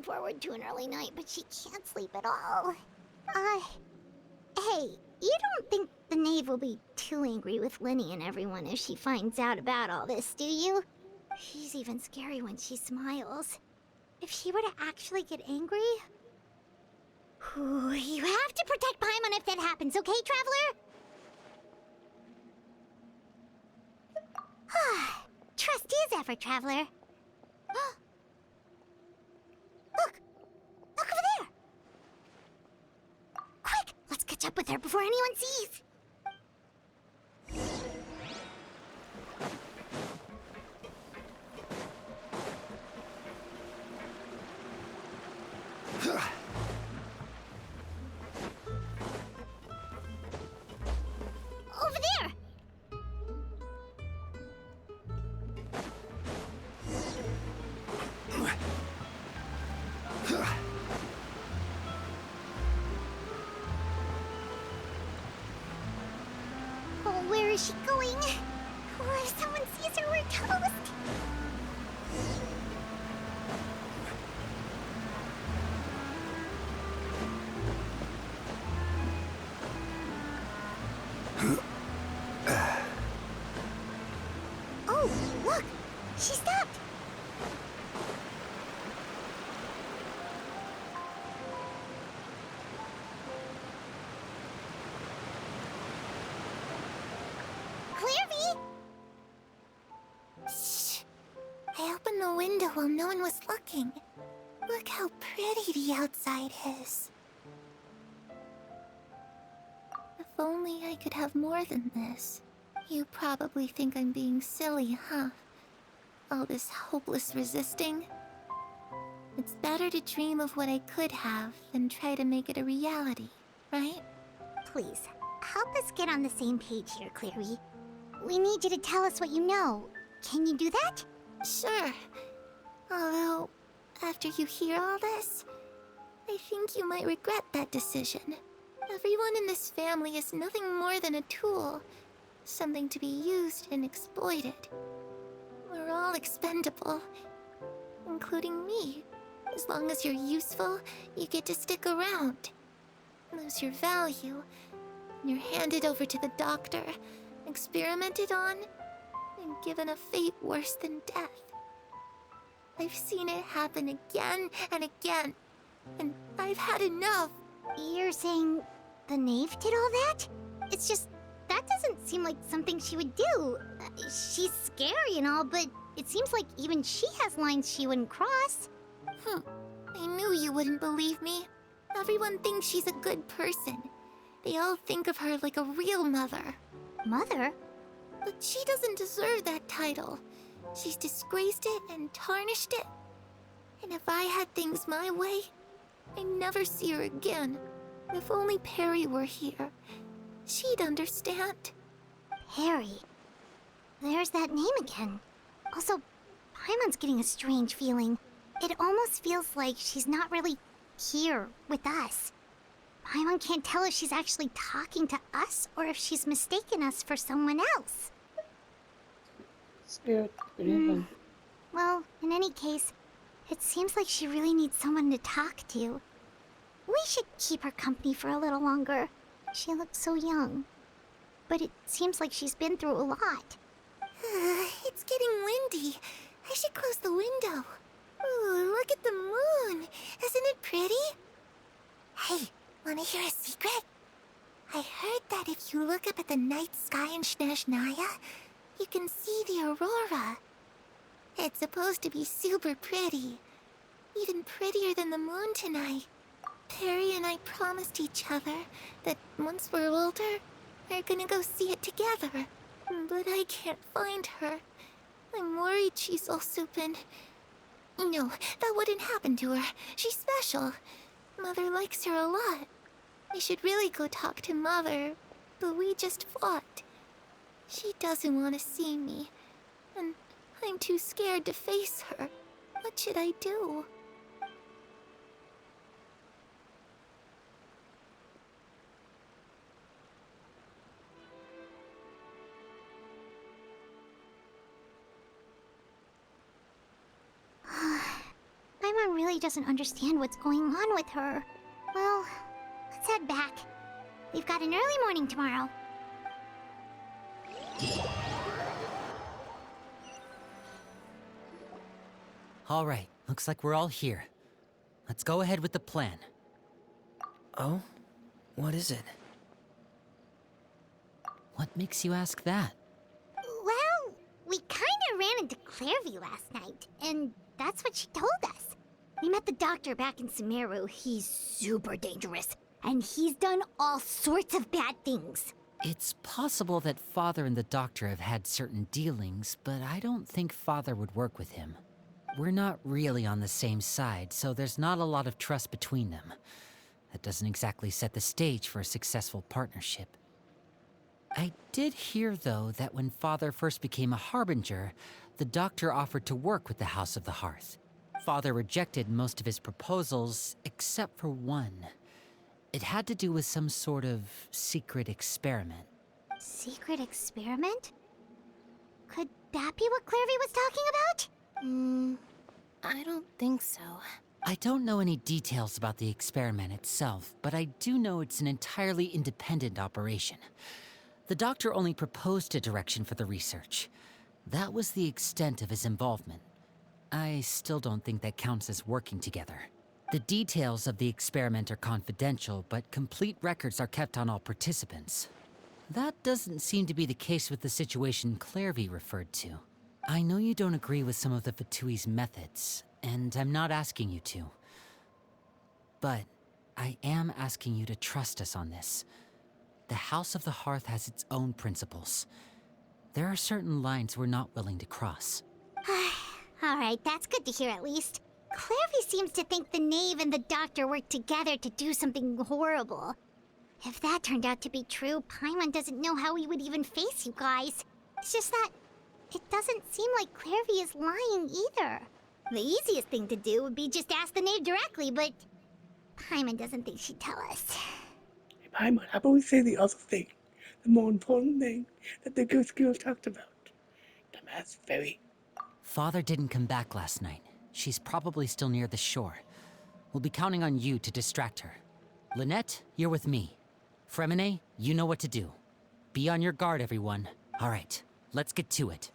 looking forward to an early night, but she can't sleep at all. Hey, you don't think the knave will be too angry with Lenny and everyone if she finds out about all this, do you? She's even scary when she smiles. If she were to actually get angry... You have to protect Paimon if that happens, okay, Traveler? Trust is ever, Traveler. Look! Look over there! Quick! Let's catch up with her before anyone sees! Over there! Oh, where is she going? Oh, if someone sees her, we're toast! Oh, look! She stopped! Clairvy! Shh! I opened the window while no one was looking. Look how pretty the outside is. If only I could have more than this. You probably think I'm being silly, huh? All this hopeless resisting? It's better to dream of what I could have than try to make it a reality, right? Please, help us get on the same page here, Clary. We need you to tell us what you know. Can you do that? Sure. Although, after you hear all this, I think you might regret that decision. Everyone in this family is nothing more than a tool. Something to be used and exploited. We're all expendable, including me. As long as you're useful, you get to stick around. Lose your value, and you're handed over to the doctor, experimented on, and given a fate worse than death. I've seen it happen again and again, and I've had enough. You're saying the knave did all that? It's just... that doesn't seem like something she would do. She's scary and all, but it seems like even she has lines she wouldn't cross. I knew you wouldn't believe me. Everyone thinks she's a good person. They all think of her like a real mother. Mother? But she doesn't deserve that title. She's disgraced it and tarnished it. And if I had things my way, I'd never see her again. If only Perry were here, she'd understand. Perry. There's that name again. Also, Paimon's getting a strange feeling. It almost feels like she's not really here with us. Paimon can't tell if she's actually talking to us or if she's mistaken us for someone else. Spirit, good evening. Well, in any case, it seems like she really needs someone to talk to. We should keep her company for a little longer. She looks so young. But it seems like she's been through a lot. It's getting windy. I should close the window. Ooh, look at the moon. Isn't it pretty? Hey, wanna hear a secret? I heard that if you look up at the night sky in Snezhnaya, you can see the aurora. It's supposed to be super pretty. Even prettier than the moon tonight. Perry and I promised each other that once we're older, we're gonna go see it together. But I can't find her. I'm worried she's also been... No, that wouldn't happen to her. She's special. Mother likes her a lot. I should really go talk to Mother, but we just fought. She doesn't want to see me, and I'm too scared to face her. What should I do? Paimon really really doesn't understand what's going on with her. Well, let's head back. We've got an early morning tomorrow. All right, looks like we're all here. Let's go ahead with the plan. Oh? What is it? What makes you ask that? Well, we kinda ran into Clairvy last night, and that's what she told us. We met the doctor back in Sumeru. He's super dangerous, and he's done all sorts of bad things. It's possible that Father and the Doctor have had certain dealings, but I don't think Father would work with him. We're not really on the same side, so there's not a lot of trust between them. That doesn't exactly set the stage for a successful partnership. I did hear, though, that when Father first became a Harbinger, the Doctor offered to work with the House of the Hearth. Father rejected most of his proposals, except for one. It had to do with some sort of secret experiment. Secret experiment? Could that be what Clairvy was talking about? I don't think so. I don't know any details about the experiment itself, but I do know it's an entirely independent operation. The Doctor only proposed a direction for the research. That was the extent of his involvement. I still don't think that counts as working together. The details of the experiment are confidential, but complete records are kept on all participants. That doesn't seem to be the case with the situation Clairvy referred to. I know you don't agree with some of the Fatui's methods, and I'm not asking you to. But I am asking you to trust us on this. The House of the Hearth has its own principles. There are certain lines we're not willing to cross. Alright, that's good to hear at least. Clairvy seems to think the Knave and the Doctor worked together to do something horrible. If that turned out to be true, Paimon doesn't know how he would even face you guys. It's just that it doesn't seem like Clairvy is lying either. The easiest thing to do would be just ask the Knave directly, but Paimon doesn't think she'd tell us. Paimon, how about we say the other thing? The more important thing that the Ghost Girl talked about. Dumbass Fairy. Father didn't come back last night. She's probably still near the shore. We'll be counting on you to distract her. Lynette, you're with me. Fremine, you know what to do. Be on your guard, everyone. All right, let's get to it.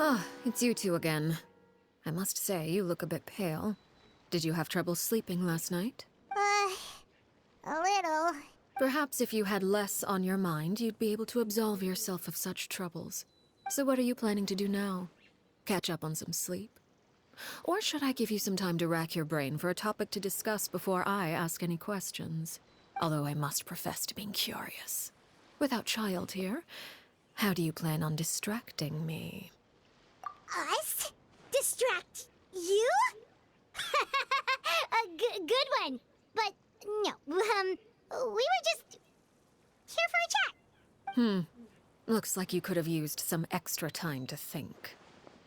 Ah, it's you two again. I must say, you look a bit pale. Did you have trouble sleeping last night? A little. Perhaps if you had less on your mind, you'd be able to absolve yourself of such troubles. So what are you planning to do now? Catch up on some sleep? Or should I give you some time to rack your brain for a topic to discuss before I ask any questions? Although I must profess to being curious. Without Child here, how do you plan on distracting me? Us? Distract you? Good one. But no, we were just here for a chat. Looks like you could have used some extra time to think.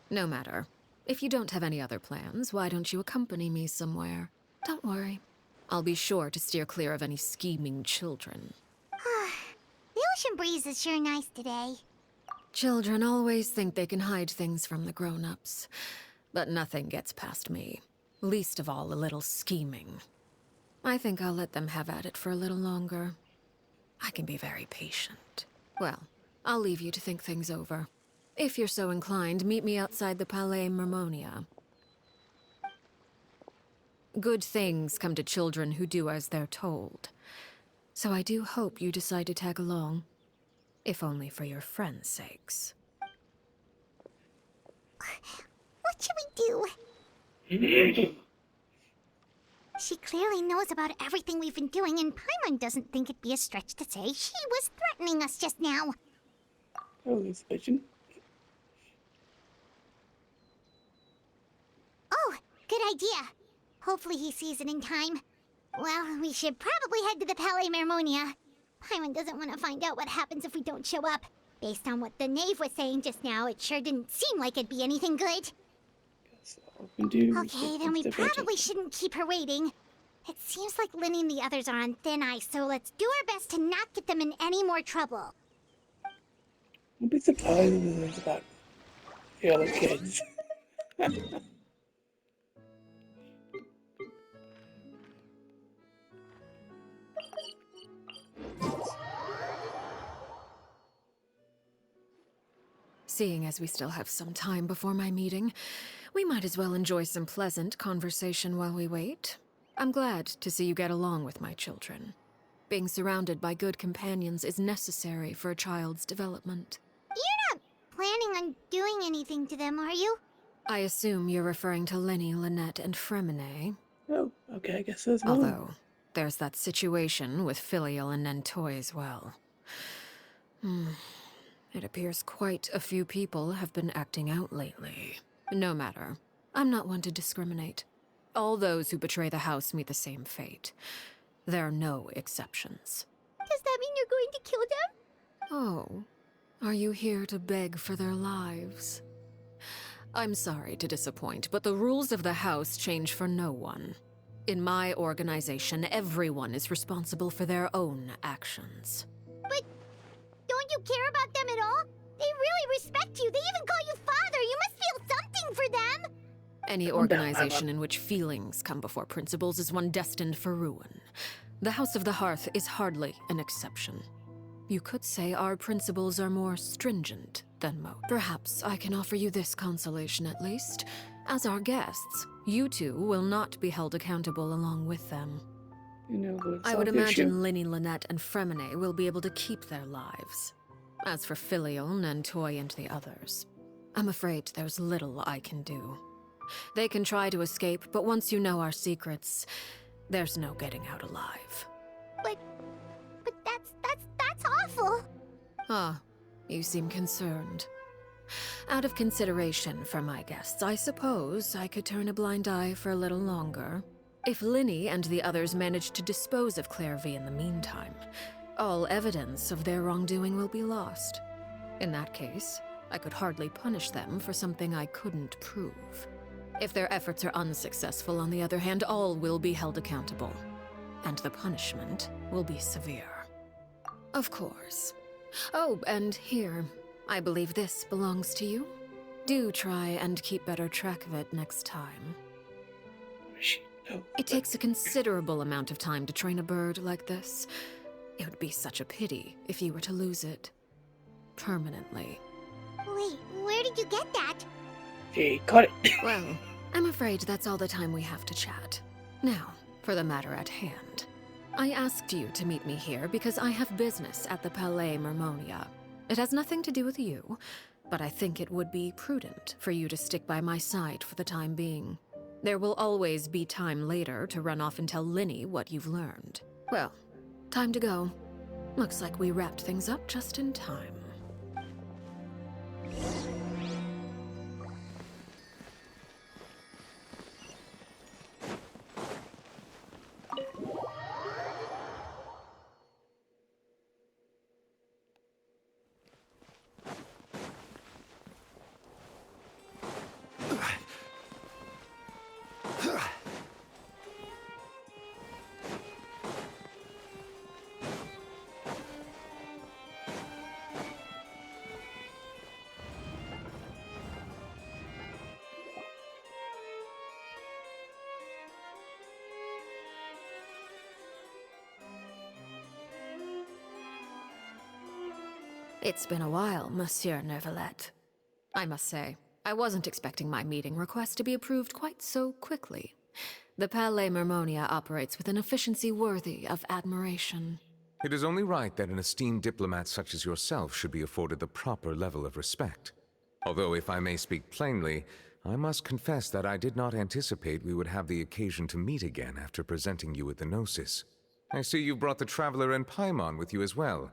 No matter. If you don't have any other plans, why don't you accompany me somewhere? Don't worry. I'll be sure to steer clear of any scheming children. The ocean breeze is sure nice today. Children always think they can hide things from the grown-ups. But nothing gets past me. Least of all a little scheming. I think I'll let them have at it for a little longer. I can be very patient. Well, I'll leave you to think things over. If you're so inclined, meet me outside the Palais Mermonia. Good things come to children who do as they're told. So I do hope you decide to tag along. If only for your friends' sakes. What should we do? She clearly knows about everything we've been doing, and Paimon doesn't think it'd be a stretch to say she was threatening us just now. Holy suspicion. Oh, good idea. Hopefully he sees it in time. Well, we should probably head to the Palais Mermonia. Paimon doesn't want to find out what happens if we don't show up. Based on what the knave was saying just now, it sure didn't seem like it'd be anything good. Guess all we can do is Okay, just then we step right probably up. shouldn't keep her waiting. It seems like Linny and the others are on thin ice, so let's do our best to not get them in any more trouble. Don't be surprised if it's about the other kids. Seeing as we still have some time before my meeting, we might as well enjoy some pleasant conversation while we wait. I'm glad to see you get along with my children. Being surrounded by good companions is necessary for a child's development. You're not planning on doing anything to them, are you? I assume you're referring to Lenny, Lynette, and Fremine. Oh, okay, I guess there's more. Although, there's that situation with Filial and Nentoy as well. It appears quite a few people have been acting out lately. No matter. I'm not one to discriminate. All those who betray the house meet the same fate. There are no exceptions. Does that mean you're going to kill them? Oh, are you here to beg for their lives? I'm sorry to disappoint, but the rules of the house change for no one. In my organization, everyone is responsible for their own actions. But don't you care about them at all? They really respect you. They even call you father. You must feel something for them. Any organization in which feelings come before principles is one destined for ruin. The House of the Hearth is hardly an exception. You could say our principles are more stringent than most. Perhaps I can offer you this consolation at least. As our guests, you two will not be held accountable along with them. You know, the I would self imagine issue. Linny, Lynette, and Fremine will be able to keep their lives. As for Filial, Nentoy, and the others, I'm afraid there's little I can do. They can try to escape, but once you know our secrets, there's no getting out alive. But that's awful. Ah, you seem concerned. Out of consideration for my guests, I suppose I could turn a blind eye for a little longer. If Linny and the others manage to dispose of Clairvy in the meantime, all evidence of their wrongdoing will be lost. In that case, I could hardly punish them for something I couldn't prove. If their efforts are unsuccessful, on the other hand, all will be held accountable. And the punishment will be severe. Of course. Oh, and here, I believe this belongs to you. Do try and keep better track of it next time. No. It takes a considerable amount of time to train a bird like this. It would be such a pity if you were to lose it. Permanently. Wait, where did you get that? She caught it. Well, I'm afraid that's all the time we have to chat. Now, for the matter at hand. I asked you to meet me here because I have business at the Palais Mermonia. It has nothing to do with you, but I think it would be prudent for you to stick by my side for the time being. There will always be time later to run off and tell Linny what you've learned. Well, time to go. Looks like we wrapped things up just in time. It's been a while, Monsieur Neuvillette. I must say, I wasn't expecting my meeting request to be approved quite so quickly. The Palais Mermonia operates with an efficiency worthy of admiration. It is only right that an esteemed diplomat such as yourself should be afforded the proper level of respect. Although, if I may speak plainly, I must confess that I did not anticipate we would have the occasion to meet again after presenting you with the Gnosis. I see you brought the Traveler and Paimon with you as well.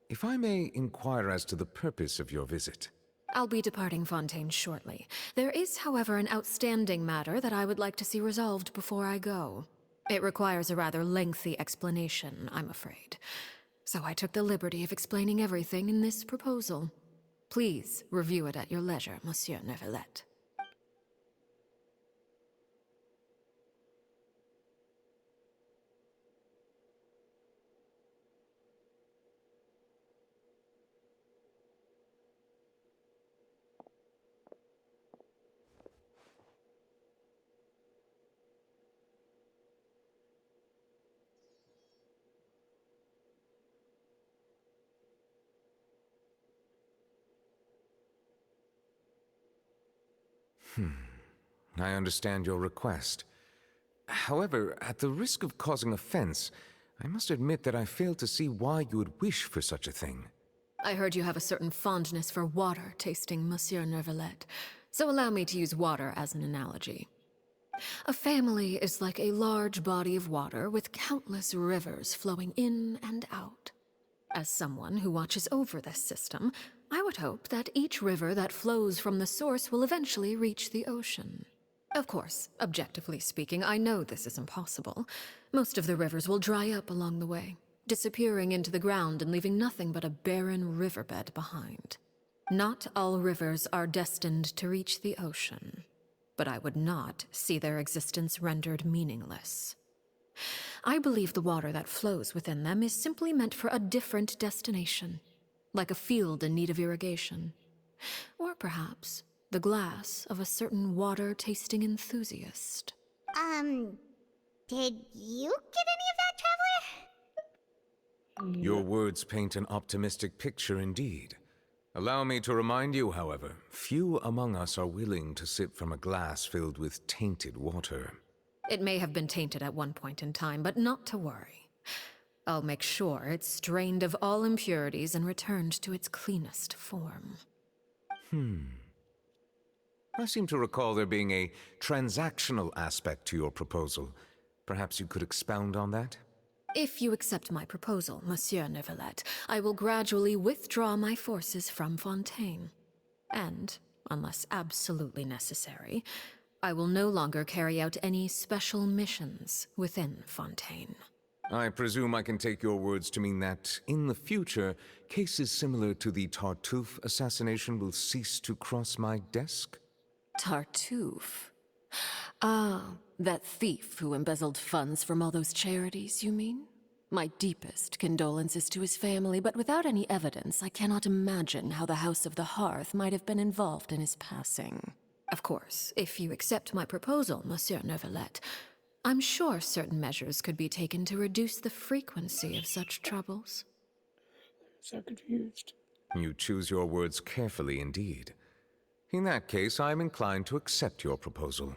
If I may inquire as to the purpose of your visit. I'll be departing Fontaine shortly. There is, however, an outstanding matter that I would like to see resolved before I go. It requires a rather lengthy explanation, I'm afraid. So I took the liberty of explaining everything in this proposal. Please review it at your leisure, Monsieur Neuvillette. I understand your request. However, at the risk of causing offense, I must admit that I fail to see why you would wish for such a thing. I heard you have a certain fondness for water tasting, Monsieur Neuvillette, so allow me to use water as an analogy. A family is like a large body of water with countless rivers flowing in and out. As someone who watches over this system, I would hope that each river that flows from the source will eventually reach the ocean. Of course, objectively speaking, I know this is impossible. Most of the rivers will dry up along the way, disappearing into the ground and leaving nothing but a barren riverbed behind. Not all rivers are destined to reach the ocean, but I would not see their existence rendered meaningless. I believe the water that flows within them is simply meant for a different destination, like a field in need of irrigation. Or perhaps the glass of a certain water-tasting enthusiast. Did you get any of that, Traveler? Your words paint an optimistic picture indeed. Allow me to remind you, however, few among us are willing to sip from a glass filled with tainted water. It may have been tainted at one point in time, but not to worry. I'll make sure it's strained of all impurities and returned to its cleanest form. I seem to recall there being a transactional aspect to your proposal. Perhaps you could expound on that? If you accept my proposal, Monsieur Neuvillette, I will gradually withdraw my forces from Fontaine. And, unless absolutely necessary, I will no longer carry out any special missions within Fontaine. I presume I can take your words to mean that, in the future, cases similar to the Tartuffe assassination will cease to cross my desk? Tartuffe? Ah, that thief who embezzled funds from all those charities, you mean? My deepest condolences to his family, but without any evidence, I cannot imagine how the House of the Hearth might have been involved in his passing. Of course, if you accept my proposal, Monsieur Neuvillette, I'm sure certain measures could be taken to reduce the frequency of such troubles. So confused. You choose your words carefully indeed. In that case, I am inclined to accept your proposal.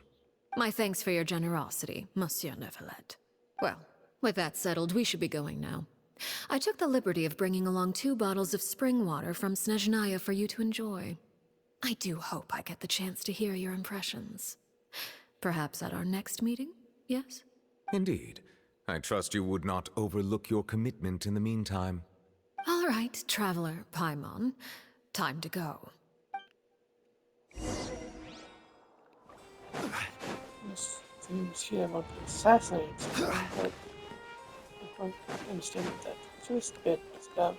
My thanks for your generosity, Monsieur Neuvillette. Well, with that settled, we should be going now. I took the liberty of bringing along 2 bottles of spring water from Snezhnaya for you to enjoy. I do hope I get the chance to hear your impressions. Perhaps at our next meeting, yes? Indeed. I trust you would not overlook your commitment in the meantime. All right, Traveler Paimon. Time to go. This seems here about to assassinate someone, but I don't understand what that first bit is about.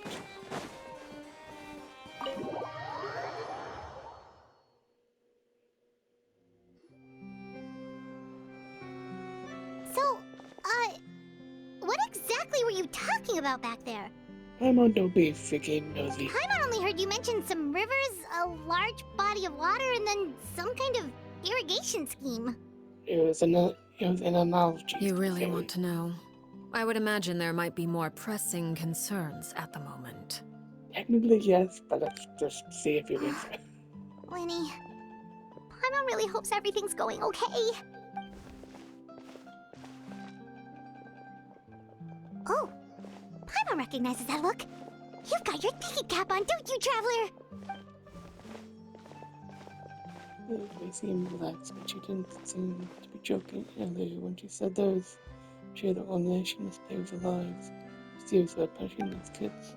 So, what exactly were you talking about back there? Paimon, don't be freaking nosy. Paimon only heard you mention some rivers, a large body of water, and then some kind of irrigation scheme. It was an analogy. You really want to know? I would imagine there might be more pressing concerns at the moment. Technically, yes, but let's just see if it is. Winnie, Paimon really hopes everything's going okay. Oh, Paimon recognizes that look. You've got your thinking cap on, don't you, Traveler? They seemed relaxed, but she didn't seem to be joking earlier when she said those. She had the whole nation must pay with their lives. Serious about punishing these kids.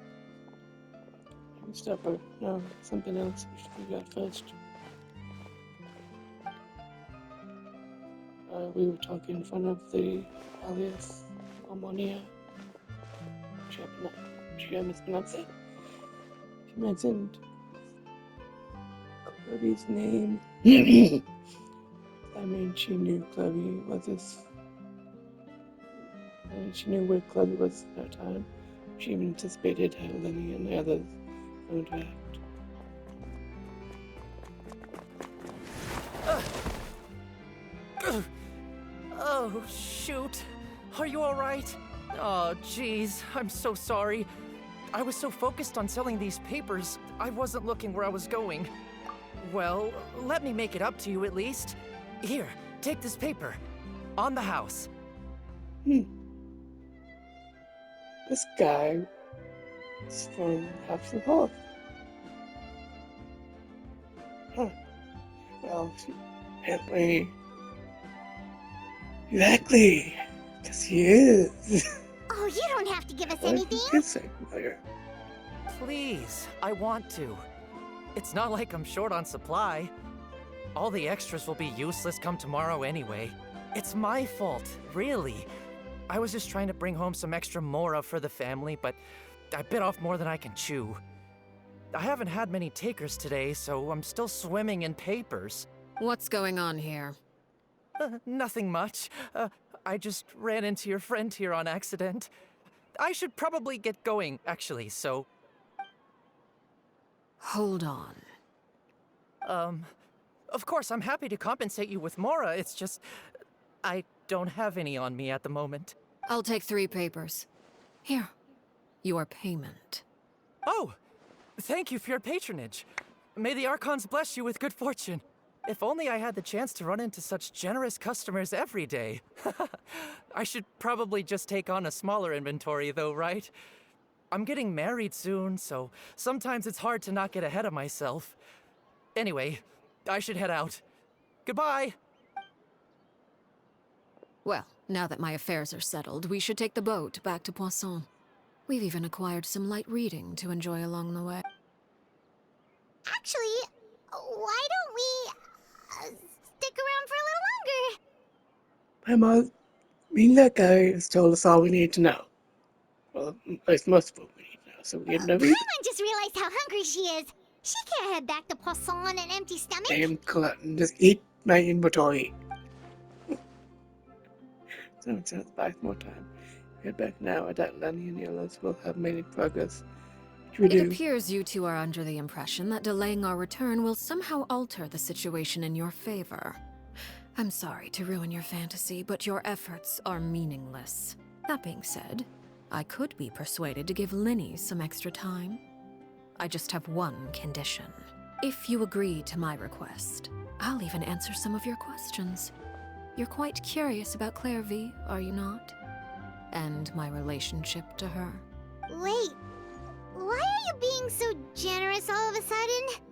You can stop her. No, something else we should figure out first. We were talking in front of the alias Ammonia. She mispronounced it. She mentioned Chloe's name. I mean, she knew Chloe was this. She knew where Chloe was at that time. She even anticipated how Lenny and the others were going to act. Oh, shoot. Are you alright? Oh, jeez. I'm so sorry. I was so focused on selling these papers, I wasn't looking where I was going. Well, let me make it up to you at least. Here, take this paper. On the house. This guy is from House of Hoth. Huh. Well, apparently. Exactly. Because he is. Oh, you don't have to give us Why anything. is he kissing her? Please, I want to. It's not like I'm short on supply. All the extras will be useless come tomorrow anyway. It's my fault, really. I was just trying to bring home some extra mora for the family, but I bit off more than I can chew. I haven't had many takers today, so I'm still swimming in papers. What's going on here? Nothing much. I just ran into your friend here on accident. I should probably get going, actually, so... Hold on. Of course, I'm happy to compensate you with mora, it's just... I don't have any on me at the moment. I'll take 3 papers. Here. Your payment. Oh! Thank you for your patronage. May the Archons bless you with good fortune. If only I had the chance to run into such generous customers every day. I should probably just take on a smaller inventory though, right? I'm getting married soon, so sometimes it's hard to not get ahead of myself. Anyway, I should head out. Goodbye! Well, now that my affairs are settled, we should take the boat back to Poisson. We've even acquired some light reading to enjoy along the way. Actually, why don't we stick around for a little longer? My mom, being that guy has told us all we need to know. Well, it's most of what we need to know, so we need to know. Paimon just realized how hungry she is. She can't head back to Poisson on an empty stomach. Damn glutton, just eat my inventory. So it sounds buy more time. Head back now. I doubt Lenny and the others will have made any progress. Should we It do? appears you two are under the impression that delaying our return will somehow alter the situation in your favor. I'm sorry to ruin your fantasy, but your efforts are meaningless. That being said, I could be persuaded to give Linny some extra time. I just have one condition. If you agree to my request, I'll even answer some of your questions. You're quite curious about Claire V, are you not? And my relationship to her. Wait, why are you being so generous all of a sudden?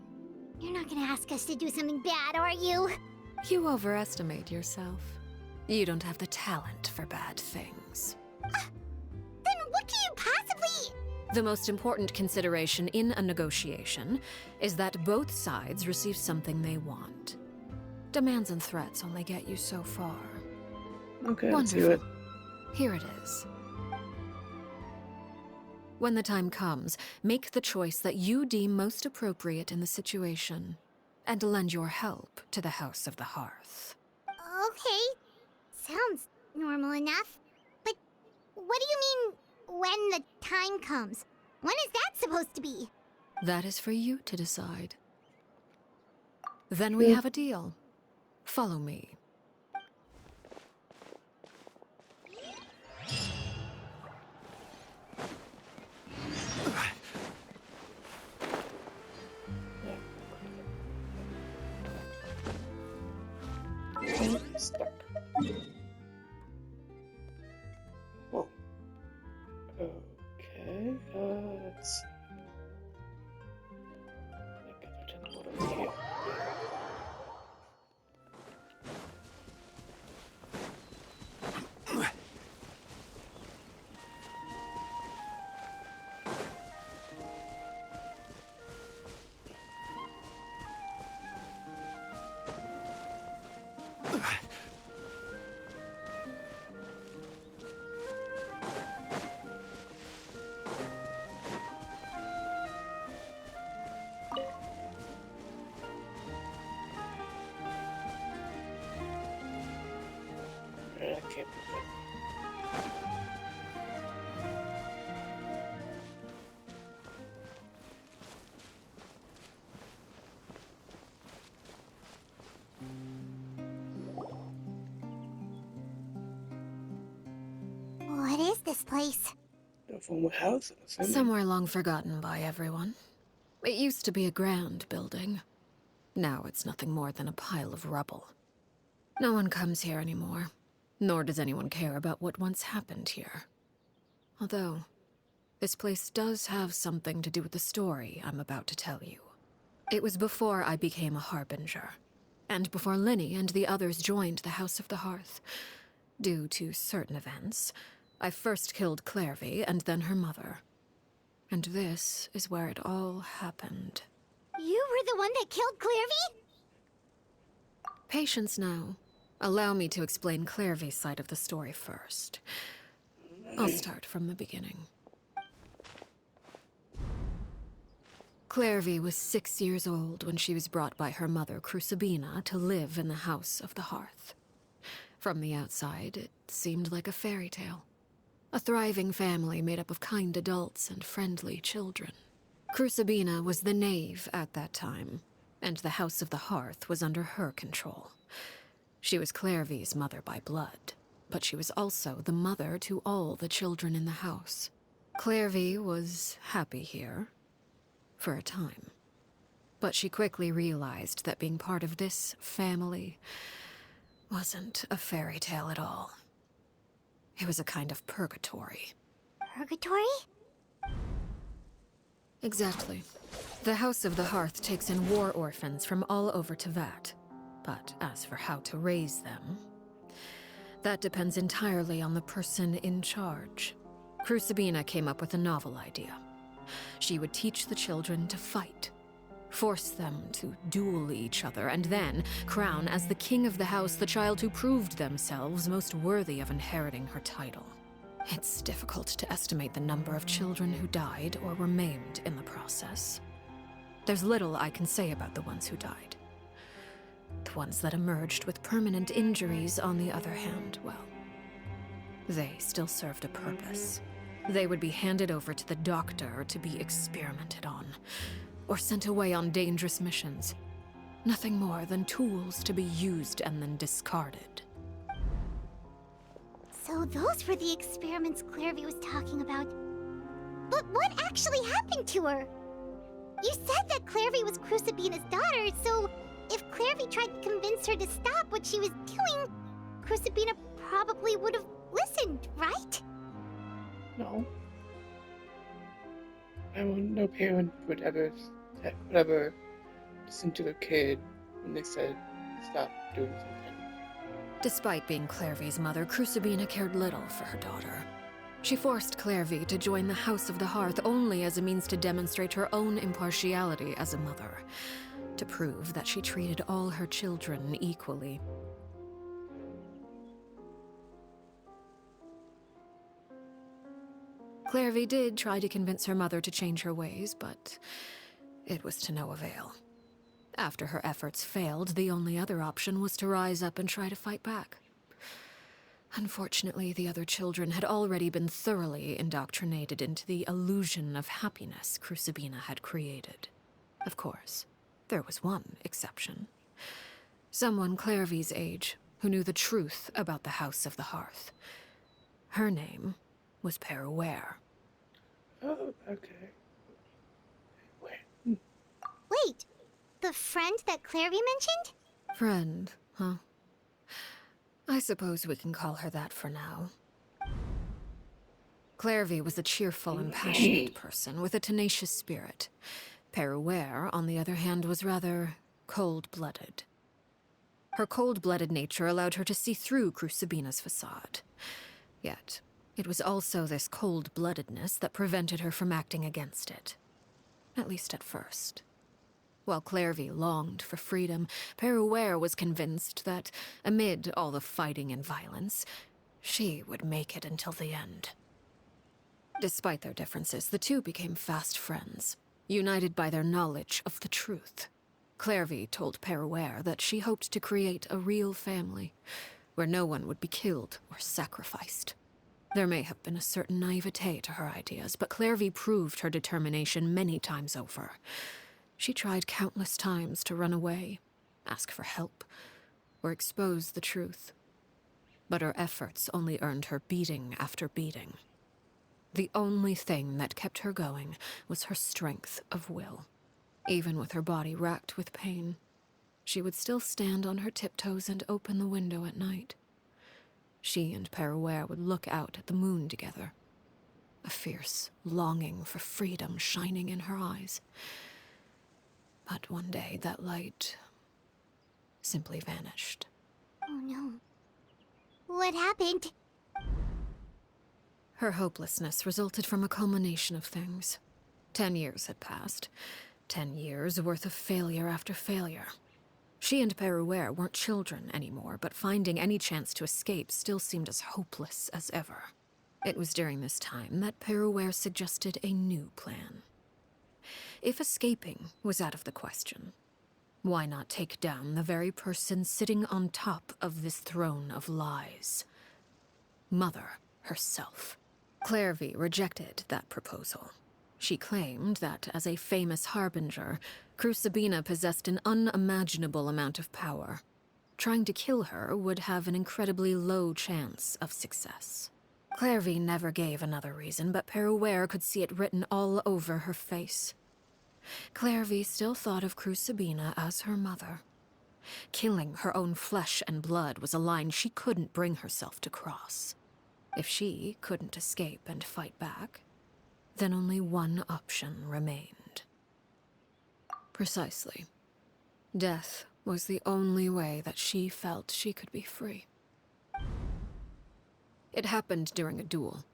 You're not gonna ask us to do something bad, are you? You overestimate yourself. You don't have the talent for bad things. Then what can you possibly... The most important consideration in a negotiation is that both sides receive something they want. Demands and threats only get you so far. Okay, let's do Wonderful. it. Here it is. When the time comes, make the choice that you deem most appropriate in the situation, and lend your help to the House of the Hearth. Okay, sounds normal enough. But what do you mean, when the time comes? When is that supposed to be? That is for you to decide. Then we have a deal. Follow me. Stuck. Whoa. can't be good. What is this place? The former house, I'm assuming. Somewhere long forgotten by everyone. It used to be a grand building. Now it's nothing more than a pile of rubble. No one comes here anymore, nor does anyone care about what once happened here. Although, this place does have something to do with the story I'm about to tell you. It was before I became a Harbinger, and before Linny and the others joined the House of the Hearth. Due to certain events, I first killed Clairvy and then her mother. And this is where it all happened. You were the one that killed Clairvy? Patience now. Allow me to explain Clairvy's side of the story first. I'll start from the beginning. Clairvy was 6 years old when she was brought by her mother, Crucibina, to live in the House of the Hearth. From the outside, it seemed like a fairy tale. A thriving family made up of kind adults and friendly children. Crucibina was the knave at that time, and the House of the Hearth was under her control. She was Clairvy's mother by blood, but she was also the mother to all the children in the house. Clairvy was happy here, for a time. But she quickly realized that being part of this family wasn't a fairy tale at all. It was a kind of purgatory. Purgatory? Exactly. The House of the Hearth takes in war orphans from all over Tevat. But as for how to raise them, that depends entirely on the person in charge. Crucibina came up with a novel idea. She would teach the children to fight, force them to duel each other, and then crown as the king of the house the child who proved themselves most worthy of inheriting her title. It's difficult to estimate the number of children who died or were maimed in the process. There's little I can say about the ones who died. The ones that emerged with permanent injuries, on the other hand, well, they still served a purpose. They would be handed over to the doctor to be experimented on, or sent away on dangerous missions. Nothing more than tools to be used and then discarded. So those were the experiments Clairvy was talking about. But what actually happened to her? You said that Clairvy was Crucibina's daughter, so if Clairvy tried to convince her to stop what she was doing, Crucibina probably would have listened, right? No. No parent would ever listen to their kid when they said stop doing something. Despite being Clairvy's mother, Crucibina cared little for her daughter. She forced Clairvy to join the House of the Hearth only as a means to demonstrate her own impartiality as a mother, to prove that she treated all her children equally. Clairvy did try to convince her mother to change her ways, but it was to no avail. After her efforts failed, the only other option was to rise up and try to fight back. Unfortunately, the other children had already been thoroughly indoctrinated into the illusion of happiness Crucibina had created. Of course, there was one exception. Someone Clairvy's age who knew the truth about the House of the Hearth. Her name was Peruere. Oh, okay. Wait, the friend that Clairvy mentioned? Friend, huh? I suppose we can call her that for now. Clairvy was a cheerful and passionate person with a tenacious spirit. Peruere, on the other hand, was rather cold-blooded. Her cold-blooded nature allowed her to see through Crucibina's facade. Yet, it was also this cold-bloodedness that prevented her from acting against it. At least at first. While Clairvy longed for freedom, Peruere was convinced that, amid all the fighting and violence, she would make it until the end. Despite their differences, the two became fast friends, united by their knowledge of the truth. Clairvy told Peruere that she hoped to create a real family, where no one would be killed or sacrificed. There may have been a certain naivete to her ideas, but Clairvy proved her determination many times over. She tried countless times to run away, ask for help, or expose the truth. But her efforts only earned her beating after beating. The only thing that kept her going was her strength of will. Even with her body racked with pain, she would still stand on her tiptoes and open the window at night. She and Peruere would look out at the moon together, a fierce longing for freedom shining in her eyes. But one day that light simply vanished. Oh no. What happened? Her hopelessness resulted from a culmination of things. 10 years had passed. 10 years worth of failure after failure. She and Peruere weren't children anymore, but finding any chance to escape still seemed as hopeless as ever. It was during this time that Peruere suggested a new plan. If escaping was out of the question, why not take down the very person sitting on top of this throne of lies? Mother herself. Clairvy rejected that proposal. She claimed that, as a famous harbinger, Crucibina possessed an unimaginable amount of power. Trying to kill her would have an incredibly low chance of success. Clairvy never gave another reason, but Peruere could see it written all over her face. Clairvy still thought of Crucibina as her mother. Killing her own flesh and blood was a line she couldn't bring herself to cross. If she couldn't escape and fight back, then only one option remained. Precisely. Death was the only way that she felt she could be free. It happened during a duel.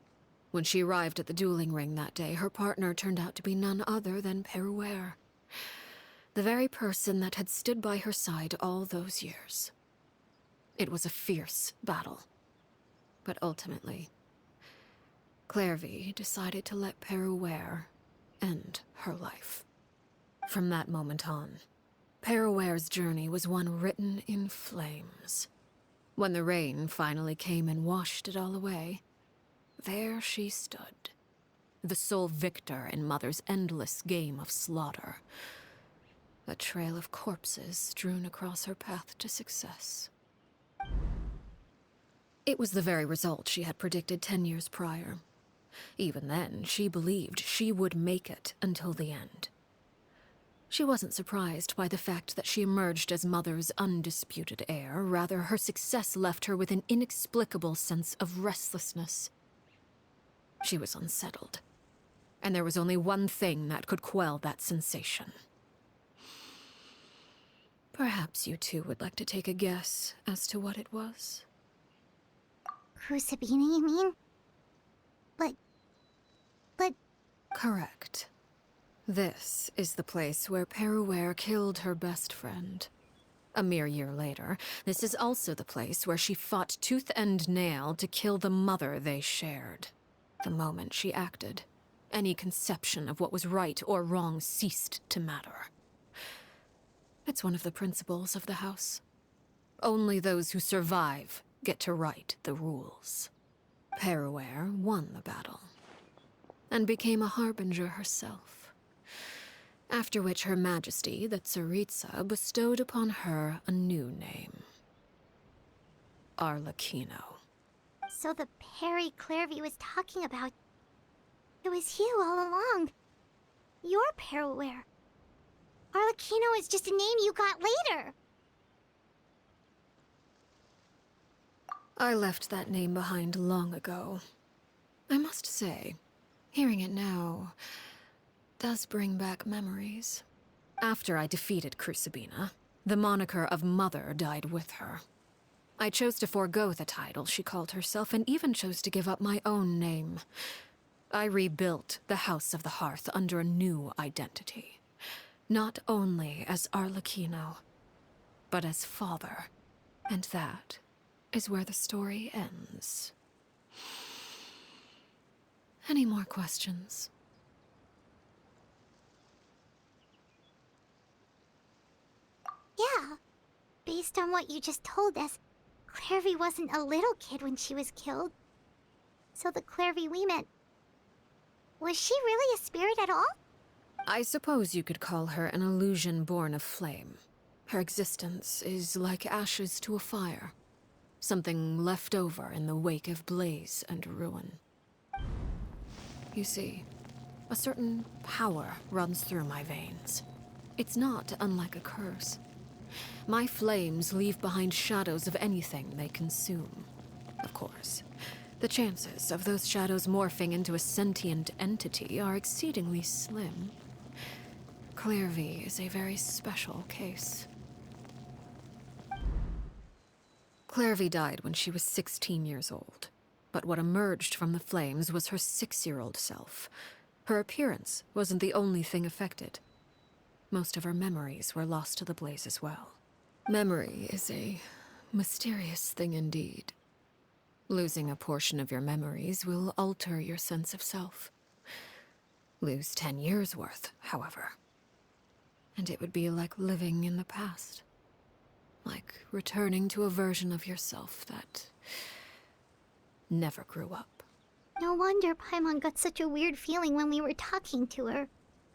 When she arrived at the dueling ring that day, her partner turned out to be none other than Peruere, the very person that had stood by her side all those years. It was a fierce battle, but ultimately, Clairvy decided to let Peruere end her life. From that moment on, Peruere's journey was one written in flames. When the rain finally came and washed it all away, there she stood, the sole victor in Mother's endless game of slaughter. A trail of corpses strewn across her path to success. It was the very result she had predicted 10 years prior. Even then, she believed she would make it until the end. She wasn't surprised by the fact that she emerged as Mother's undisputed heir. Rather, her success left her with an inexplicable sense of restlessness. She was unsettled, and there was only one thing that could quell that sensation. Perhaps you two would like to take a guess as to what it was? Crucibina, you mean? But... Correct. This is the place where Peruere killed her best friend. A mere year later, this is also the place where she fought tooth and nail to kill the mother they shared. The moment she acted, any conception of what was right or wrong ceased to matter. It's one of the principles of the house. Only those who survive get to write the rules. Peruere won the battle, and became a harbinger herself. After which Her Majesty, the Tsaritsa, bestowed upon her a new name. Arlecchino. So the Perry Clairvy was talking about... It was you all along. You're Peruere. Arlecchino is just a name you got later. I left that name behind long ago. I must say, hearing it now does bring back memories. After I defeated Crucibina, the moniker of Mother died with her. I chose to forego the title she called herself, and even chose to give up my own name. I rebuilt the House of the Hearth under a new identity. Not only as Arlecchino, but as father. And that is where the story ends. Any more questions? Yeah. Based on what you just told us, Clairvy wasn't a little kid when she was killed. So the Clairvy we met... Was she really a spirit at all? I suppose you could call her an illusion born of flame. Her existence is like ashes to a fire. Something left over in the wake of blaze and ruin. You see, a certain power runs through my veins. It's not unlike a curse. My flames leave behind shadows of anything they consume. Of course, the chances of those shadows morphing into a sentient entity are exceedingly slim. Clairvy is a very special case. Clairvy died when she was 16 years old, but what emerged from the flames was her 6-year-old self. Her appearance wasn't the only thing affected. Most of her memories were lost to the blaze as well. Memory is a mysterious thing indeed. Losing a portion of your memories will alter your sense of self. Lose 10 years' worth, however, and it would be like living in the past. Like returning to a version of yourself that never grew up. No wonder Paimon got such a weird feeling when we were talking to her.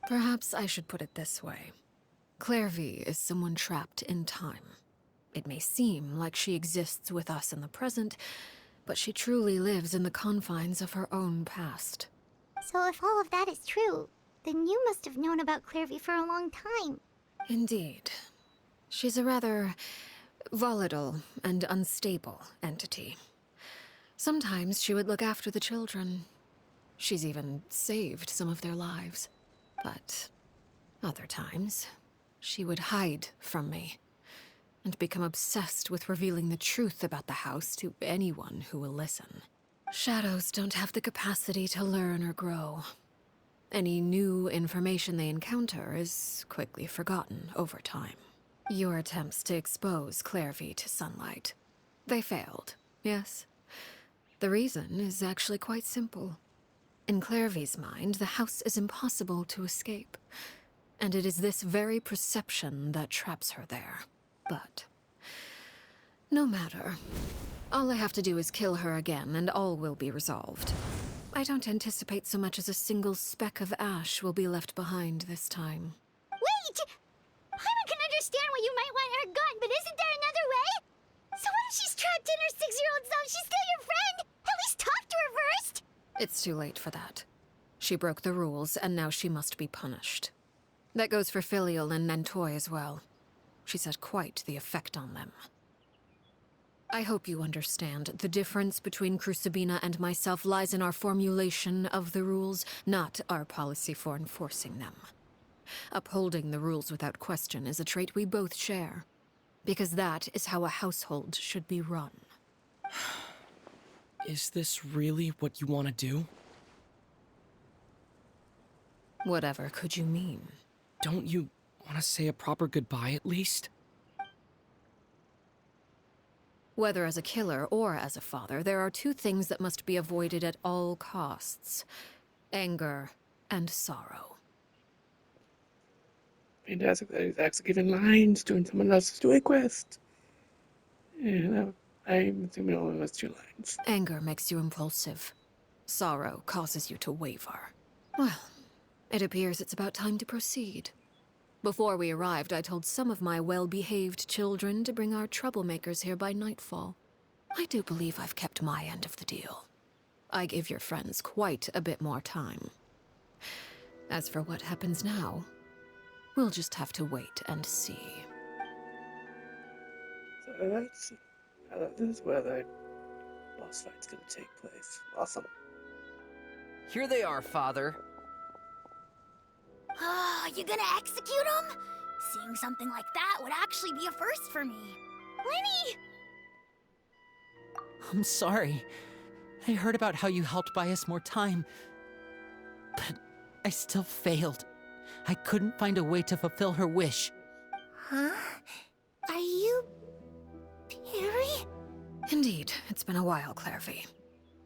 Perhaps I should put it this way. Clairvy is someone trapped in time. It may seem like she exists with us in the present, but she truly lives in the confines of her own past. So if all of that is true, then you must have known about Clairvy for a long time. Indeed. She's a rather volatile and unstable entity. Sometimes she would look after the children. She's even saved some of their lives. But other times, she would hide from me and become obsessed with revealing the truth about the house to anyone who will listen. Shadows don't have the capacity to learn or grow. Any new information they encounter is quickly forgotten over time. Your attempts to expose Clairvy to sunlight. They failed, yes? The reason is actually quite simple. In Clairvy's mind, the house is impossible to escape. And it is this very perception that traps her there. But no matter. All I have to do is kill her again, and all will be resolved. I don't anticipate so much as a single speck of ash will be left behind this time. Wait! Paimon can understand why you might want her gone, but isn't there another way? So what if she's trapped in her 6-year-old self? She's still your friend! At least talk to her first! It's too late for that. She broke the rules, and now she must be punished. That goes for Filial and Nantoy as well. She's had quite the effect on them. I hope you understand. The difference between Crucibina and myself lies in our formulation of the rules, not our policy for enforcing them. Upholding the rules without question is a trait we both share, because that is how a household should be run. Is this really what you want to do? Whatever could you mean? Don't you want to say a proper goodbye at least? Whether as a killer or as a father, there are two things that must be avoided at all costs: anger and sorrow. Fantastic that he's actually giving lines doing someone else's story quest. Yeah, I'm assuming only has 2 lines. Anger makes you impulsive. Sorrow causes you to waver. Well, it appears it's about time to proceed. Before we arrived, I told some of my well-behaved children to bring our troublemakers here by nightfall. I do believe I've kept my end of the deal. I give your friends quite a bit more time. As for what happens now, we'll just have to wait and see. So this is where the boss fight's gonna take place. Awesome. Here they are, Father. You gonna execute him? Seeing something like that would actually be a first for me. Lenny! I'm sorry. I heard about how you helped buy us more time, but I still failed. I couldn't find a way to fulfill her wish. Huh? Are you... Perry? Indeed, it's been a while, Clairvy.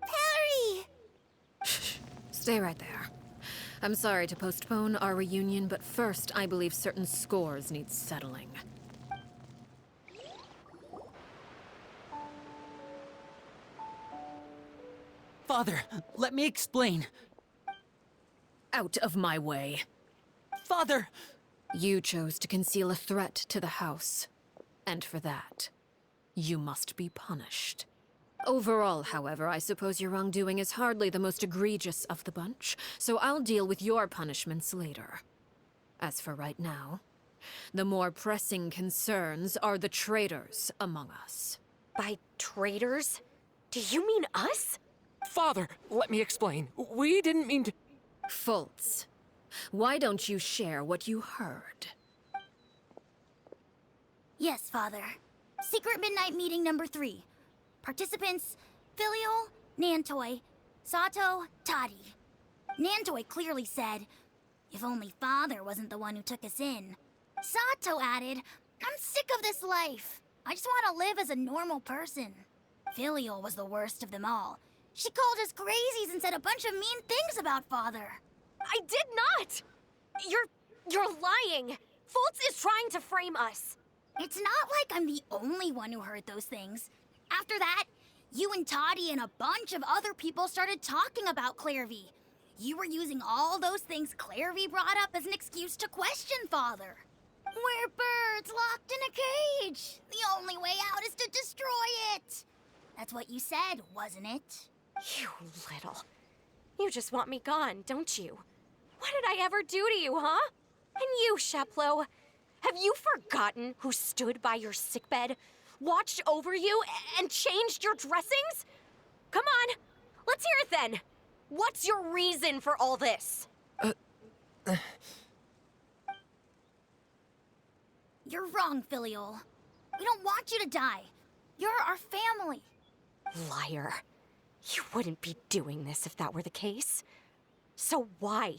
Perry! Shh. Stay right there. I'm sorry to postpone our reunion, but first, I believe certain scores need settling. Father, let me explain. Out of my way. Father! You chose to conceal a threat to the house. And for that, you must be punished. Overall, however, I suppose your wrongdoing is hardly the most egregious of the bunch, so I'll deal with your punishments later. As for right now, the more pressing concerns are the traitors among us. By traitors? Do you mean us? Father, let me explain. We didn't mean to. Fultz, why don't you share what you heard? Yes, Father. Secret midnight meeting number 3. Participants, Filial, Nantoi, Sato, Tadi. Nantoi clearly said, if only Father wasn't the one who took us in. Sato added, I'm sick of this life. I just want to live as a normal person. Filial was the worst of them all. She called us crazies and said a bunch of mean things about Father. I did not! You're lying! Fultz is trying to frame us. It's not like I'm the only one who heard those things. After that, you and Toddy and a bunch of other people started talking about Clairvy. You were using all those things Clairvy brought up as an excuse to question Father. We're birds locked in a cage. The only way out is to destroy it. That's what you said, wasn't it? You little. You just want me gone, don't you? What did I ever do to you, huh? And you, Sheplo, have you forgotten who stood by your sickbed, watched over you, and changed your dressings? Come on, let's hear it then. What's your reason for all this? You're wrong, Filial. We don't want you to die. You're our family. Liar. You wouldn't be doing this if that were the case. So why?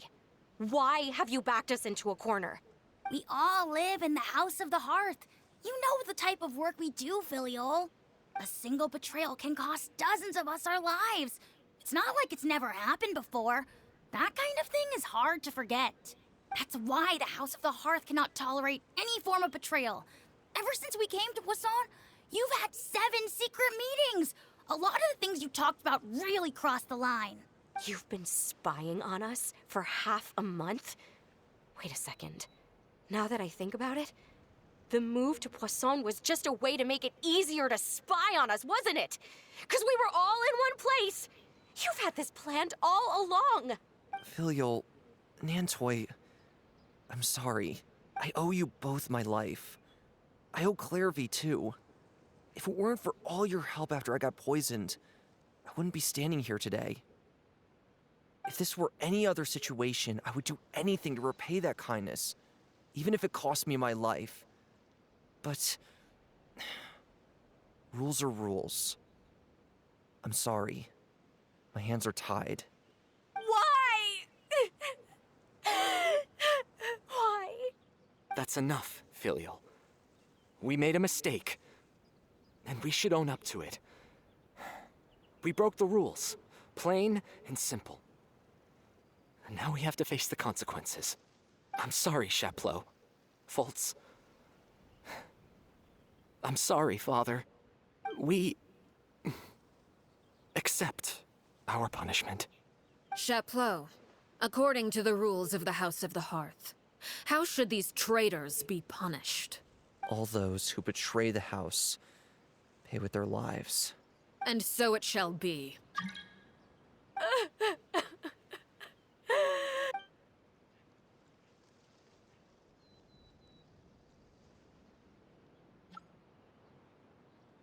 Why have you backed us into a corner? We all live in the House of the Hearth. You know the type of work we do, Filial. A single betrayal can cost dozens of us our lives. It's not like it's never happened before. That kind of thing is hard to forget. That's why the House of the Hearth cannot tolerate any form of betrayal. Ever since we came to Poisson, you've had 7 secret meetings. A lot of the things you talked about really crossed the line. You've been spying on us for half a month? Wait a second. Now that I think about it, the move to Poisson was just a way to make it easier to spy on us, wasn't it? Because we were all in one place. You've had this planned all along. Filial, Nantoi, I'm sorry. I owe you both my life. I owe Clairvy too. If it weren't for all your help after I got poisoned, I wouldn't be standing here today. If this were any other situation, I would do anything to repay that kindness, even if it cost me my life. But rules are rules. I'm sorry. My hands are tied. Why? Why? That's enough, Filial. We made a mistake, and we should own up to it. We broke the rules, plain and simple. And now we have to face the consequences. I'm sorry, Sheplo. Fultz. I'm sorry, Father. We accept our punishment. Chapleau, according to the rules of the House of the Hearth, how should these traitors be punished? All those who betray the house pay with their lives. And so it shall be.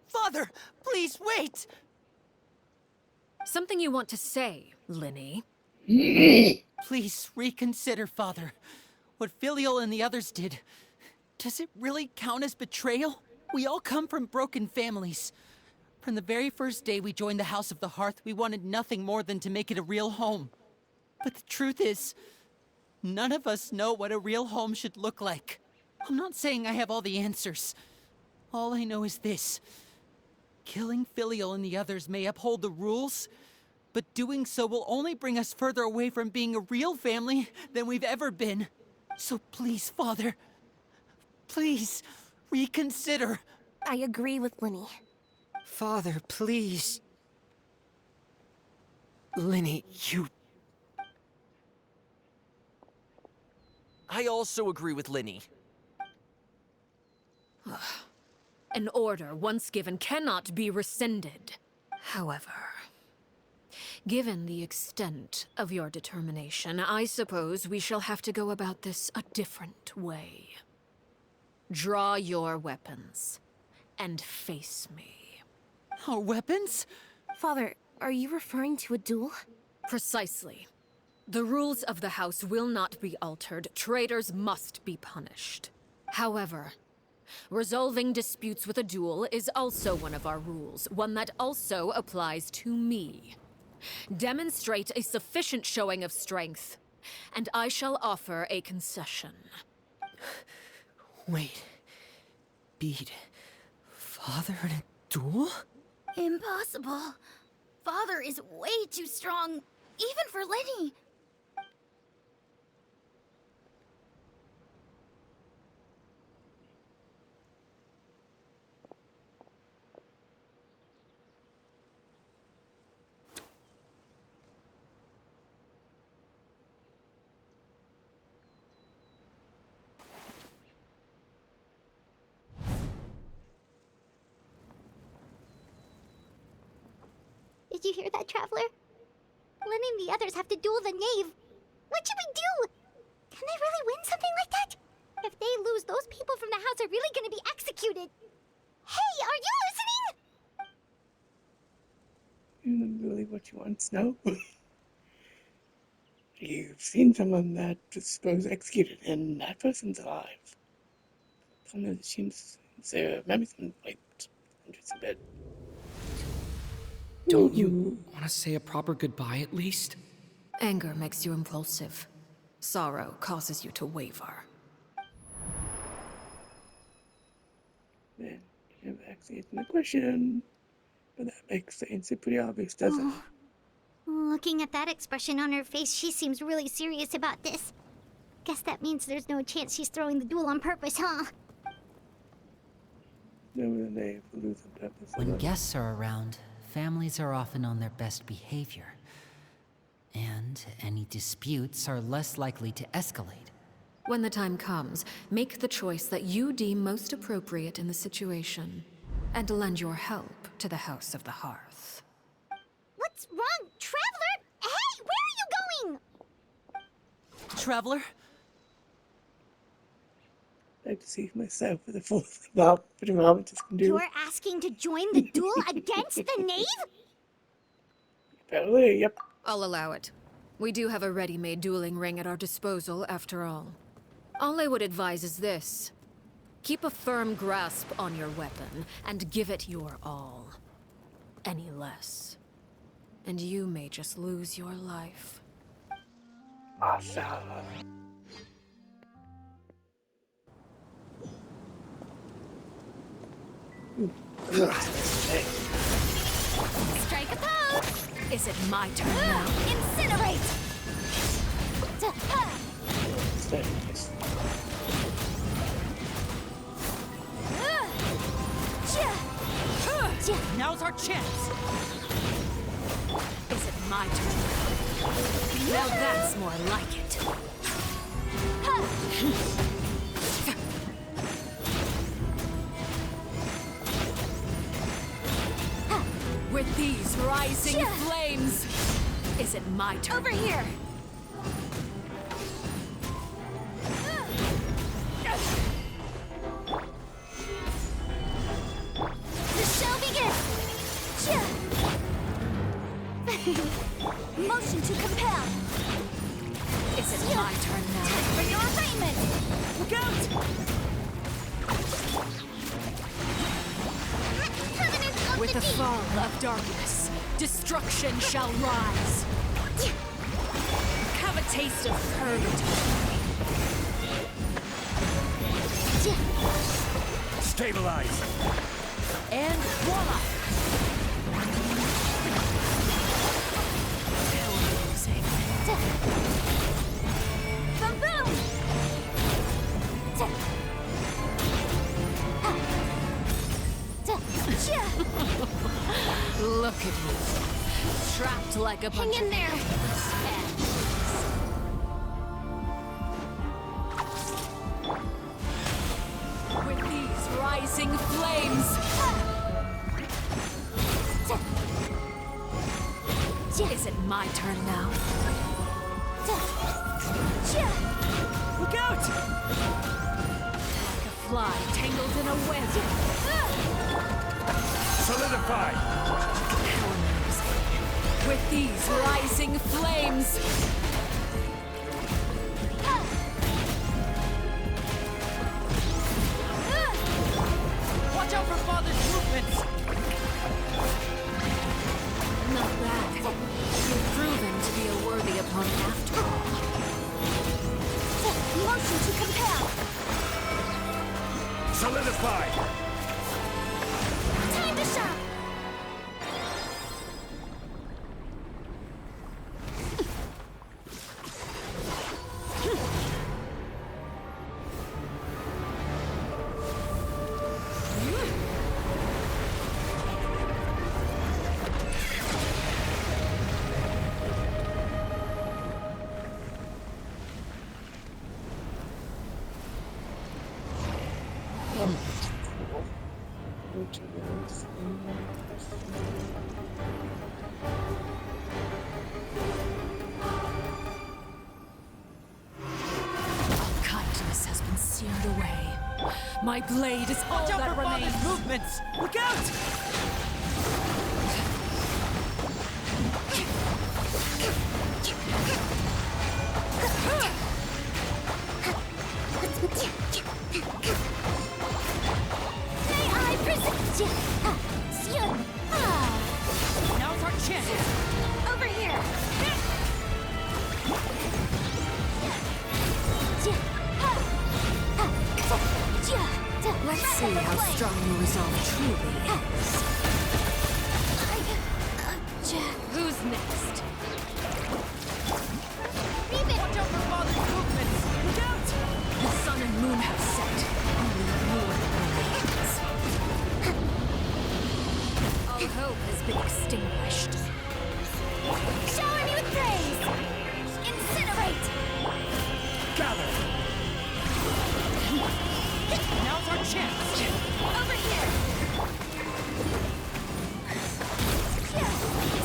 Father, please wait! Something you want to say, Linny? Please reconsider, Father. What Filial and the others did, does it really count as betrayal? We all come from broken families. From the very first day we joined the House of the Hearth, we wanted nothing more than to make it a real home. But the truth is, none of us know what a real home should look like. I'm not saying I have all the answers. All I know is this. Killing Filial and the others may uphold the rules, but doing so will only bring us further away from being a real family than we've ever been. So please, Father, please, reconsider. I agree with Linny. Father, please. Linny, you... I also agree with Linny. An order once given cannot be rescinded. However, given the extent of your determination, I suppose we shall have to go about this a different way. Draw your weapons and face me. Our weapons? Father, are you referring to a duel? Precisely. The rules of the house will not be altered. Traitors must be punished. However, resolving disputes with a duel is also one of our rules, one that also applies to me. Demonstrate a sufficient showing of strength, and I shall offer a concession. Wait. Beat Father in a duel? Impossible. Father is way too strong, even for Lenny. Did you hear that, Traveler? Lenny and the others have to duel the knave. What should we do? Can they really win something like that? If they lose, those people from the house are really gonna be executed. Hey, are you listening? You really what you want to know? You've seen someone that was supposed to executed, and that person's alive. Someone seems their memory's been wiped under some bed. Don't you want to say a proper goodbye at least? Anger makes you impulsive. Sorrow causes you to waver. Man, you never actually answered my question. But that makes the answer pretty obvious, doesn't it? Looking at that expression on her face, she seems really serious about this. Guess that means there's no chance she's throwing the duel on purpose, huh? When guests are around, families are often on their best behavior. And any disputes are less likely to escalate. When the time comes, make the choice that you deem most appropriate in the situation, and lend your help to the House of the Hearth. What's wrong, Traveler? Hey, where are you going? Traveler? I'd like to see myself with a full about pretty much just can do. You're asking to join the duel against the knave? Apparently, yep. I'll allow it. We do have a ready-made dueling ring at our disposal, after all. All I would advise is this. Keep a firm grasp on your weapon, and give it your all. Any less, and you may just lose your life. Awesome. Strike a pose! Is it my turn now? Incinerate! Now's our chance! Is it my turn? Now that's more like it. With these rising flames, is it my turn? Over here! The show begins! Motion to compel! Is it my turn now? For your arraignment! Look out! Covenant of With the the deep! fall of darkness, destruction shall rise. Have a taste of purgatory. Stabilize! And voila! Boom boom! Look at you, trapped dropped like a bunch Hang in there! With these rising flames! Is it my turn now? Look out! Like a fly tangled in a web. Solidify! How amusing. With these rising flames! Watch out for Father's movements! Not bad. You've proven to be a worthy opponent after all. Motion to compel! Solidify! Time to shine! Kindness has been seared away. My blade is all Watch out that for remains. Father's movements! Look out! May I present you? Now's our chance! Over here! Let's see how strong your resolve truly is. Who's next? Watch out for Father's movements! Look out! The sun and moon have set. Only ruin remains. All hope has been extinguished. Shower me with praise! Incinerate! Gather! Now's our chance! Over here!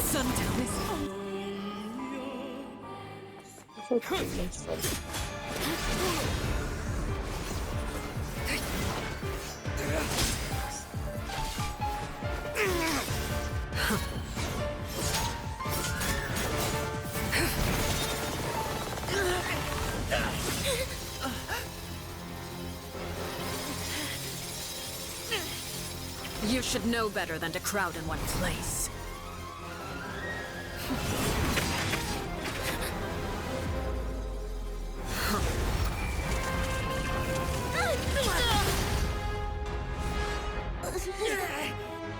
Sundown is I thought it made sense. You should know better than to crowd in one place.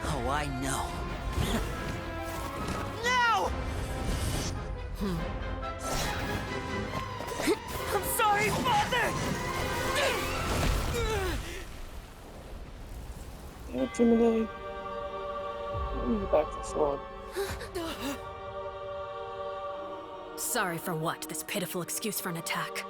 Oh, I know. Now! I'm sorry, Father! Ultimately, I'm back to sword. Sorry for what? This pitiful excuse for an attack.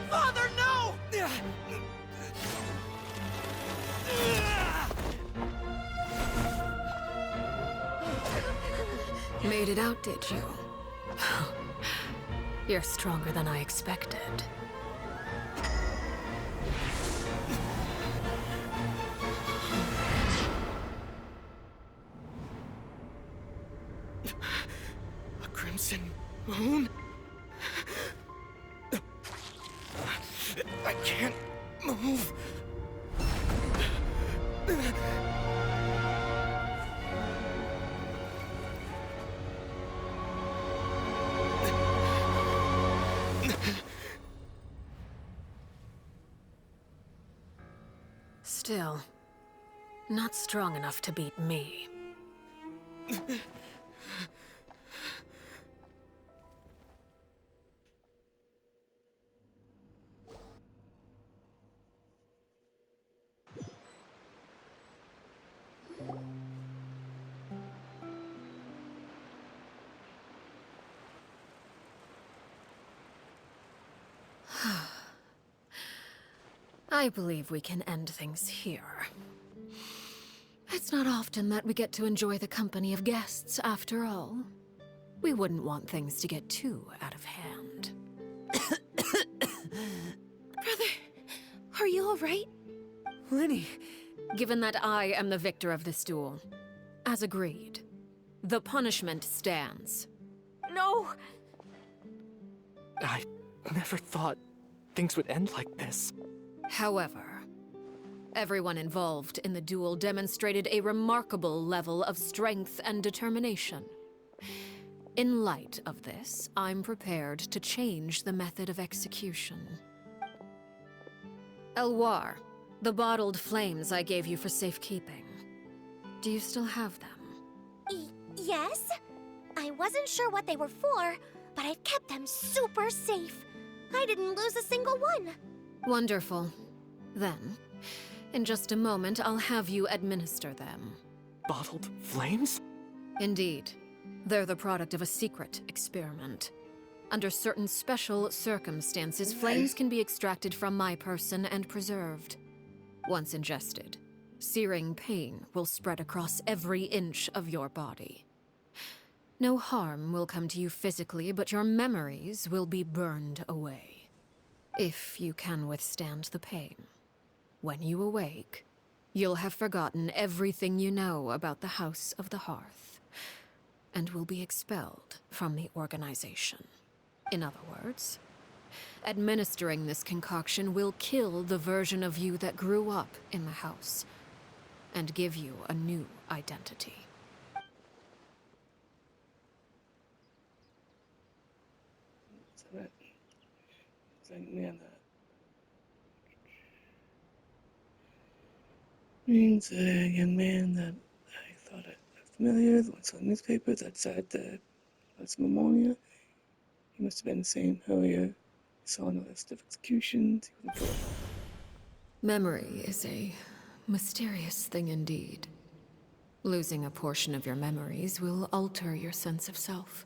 Father, no! Made it out, did you? You're stronger than I expected. A crimson moon? I can't move. Still, not strong enough to beat me. I believe we can end things here. It's not often that we get to enjoy the company of guests, after all. We wouldn't want things to get too out of hand. Brother, are you alright? Lenny! Given that I am the victor of this duel, as agreed, the punishment stands. No! I never thought things would end like this. However, everyone involved in the duel demonstrated a remarkable level of strength and determination. In light of this, I'm prepared to change the method of execution. Elwar, the bottled flames I gave you for safekeeping. Do you still have them? Yes? I wasn't sure what they were for, but I've kept them super safe. I didn't lose a single one. Wonderful. Then, in just a moment, I'll have you administer them. Bottled flames? Indeed. They're the product of a secret experiment. Under certain special circumstances, flames can be extracted from my person and preserved. Once ingested, searing pain will spread across every inch of your body. No harm will come to you physically, but your memories will be burned away. If you can withstand the pain. When you awake, you'll have forgotten everything you know about the House of the Hearth, and will be expelled from the organization. In other words, administering this concoction will kill the version of you that grew up in the house, and give you a new identity. So that, it's like, man, that means a young man that I thought I was familiar, the one selling newspapers outside the Las Memoria. He must have been the same earlier. I saw on the list of executions. He wasn't for Memory is a mysterious thing indeed. Losing a portion of your memories will alter your sense of self.